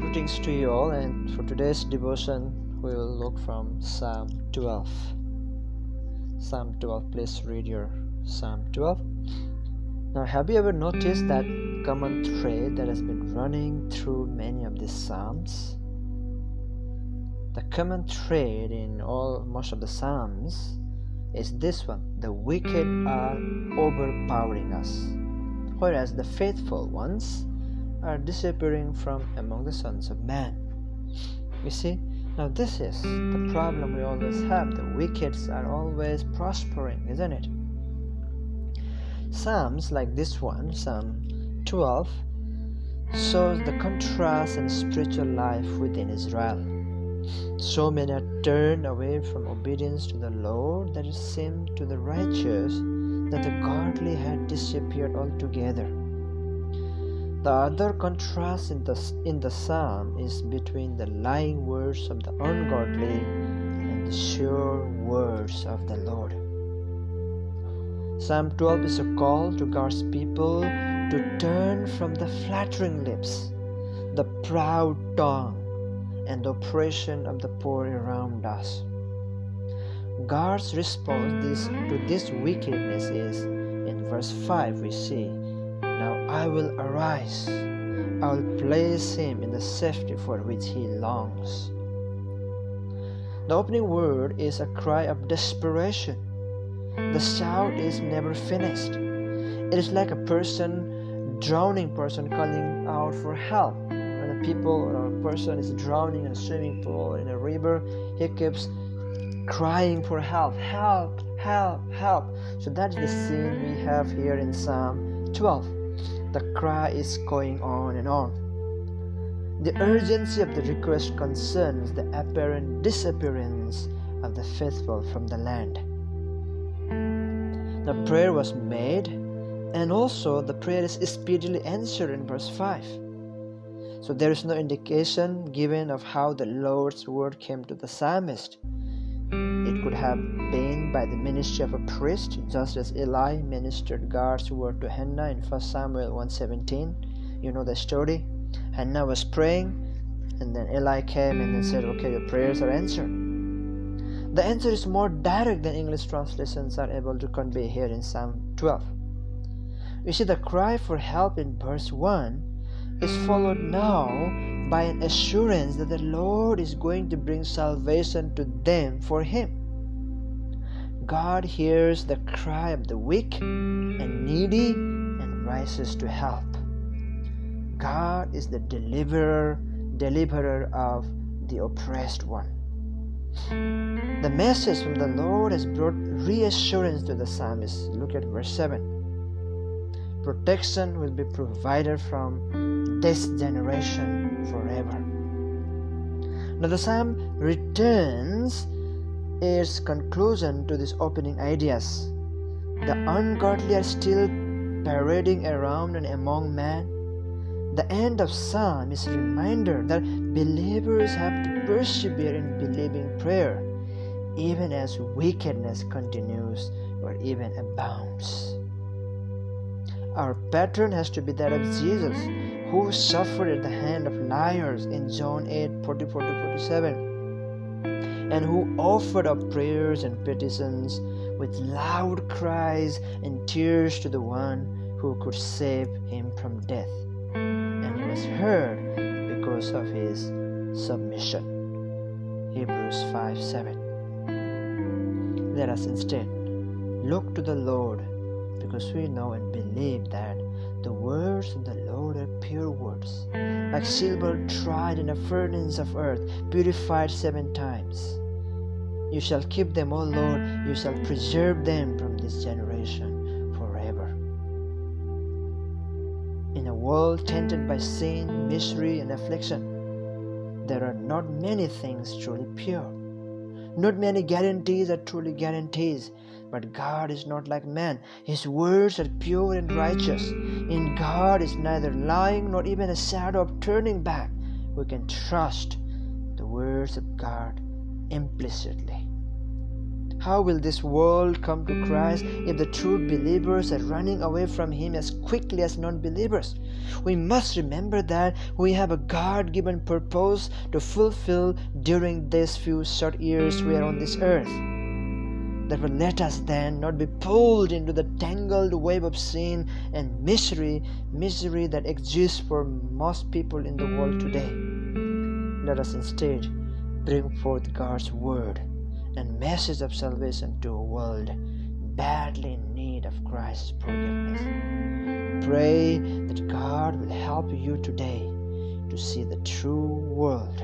Greetings to you all, and for today's devotion we will look from Psalm 12. Psalm 12, please read your Psalm 12. Now, have you ever noticed that common thread that has been running through many of these Psalms? The common thread in most of the Psalms is this one: the wicked are overpowering us, whereas the faithful ones are disappearing from among the sons of man. You see, now this is the problem we always have. The wicked are always prospering, isn't it? Psalms like this one, Psalm 12, shows the contrast in spiritual life within Israel. So many are turned away from obedience to the Lord that it seemed to the righteous that the godly had disappeared altogether. The other contrast in the psalm is between the lying words of the ungodly and the sure words of the Lord. Psalm 12 is a call to God's people to turn from the flattering lips, the proud tongue, and the oppression of the poor around us. God's response to this wickedness is in verse 5. We see, "Now I will arise, I will place him in the safety for which he longs." The opening word is a cry of desperation. The shout is never finished. It is like a drowning person calling out for help. When a person is drowning in a swimming pool or in a river, he keeps crying for help, help, help, help. So that's the scene we have here in Psalm 12. The cry is going on and on. The urgency of the request concerns the apparent disappearance of the faithful from the land. The prayer was made, and also the prayer is speedily answered in verse 5. So there is no indication given of how the Lord's word came to the psalmist. It could have been by the ministry of a priest, just as Eli ministered God's word to Hannah in 1 Samuel 1:17. You know the story. Hannah was praying, and then Eli came and said, "Okay, your prayers are answered." The answer is more direct than English translations are able to convey here in Psalm 12. You see, the cry for help in verse 1 is followed now by an assurance that the Lord is going to bring salvation to them for him. God hears the cry of the weak and needy and rises to help. God is the deliverer of the oppressed one. The message from the Lord has brought reassurance to the psalmist. Look at verse 7. Protection will be provided from this generation forever. Now the psalm returns its conclusion to these opening ideas. The ungodly are still parading around and among men. The end of psalm is a reminder that believers have to persevere in believing prayer, even as wickedness continues or even abounds. Our pattern has to be that of Jesus, who suffered at the hand of liars in John 8:44-47, and who offered up prayers and petitions with loud cries and tears to the one who could save him from death. And he was heard because of his submission. Hebrews 5:7. Let us instead look to the Lord, because we know and believe that the words of the Lord are pure words, like silver tried in a furnace of earth, purified 7 times. You shall keep them, O Lord, you shall preserve them from this generation forever. In a world tainted by sin, misery, and affliction, there are not many things truly pure. Not many guarantees are truly guarantees. But God is not like man. His words are pure and righteous. In God is neither lying nor even a shadow of turning back. We can trust the words of God implicitly. how will this world come to Christ if the true believers are running away from Him as quickly as non-believers? We must remember that we have a God-given purpose to fulfill during these few short years we are on this earth. Therefore, let us then not be pulled into the tangled web of sin and misery that exists for most people in the world today. Let us instead bring forth God's word and message of salvation to a world badly in need of Christ's forgiveness. Pray that God will help you today to see the true world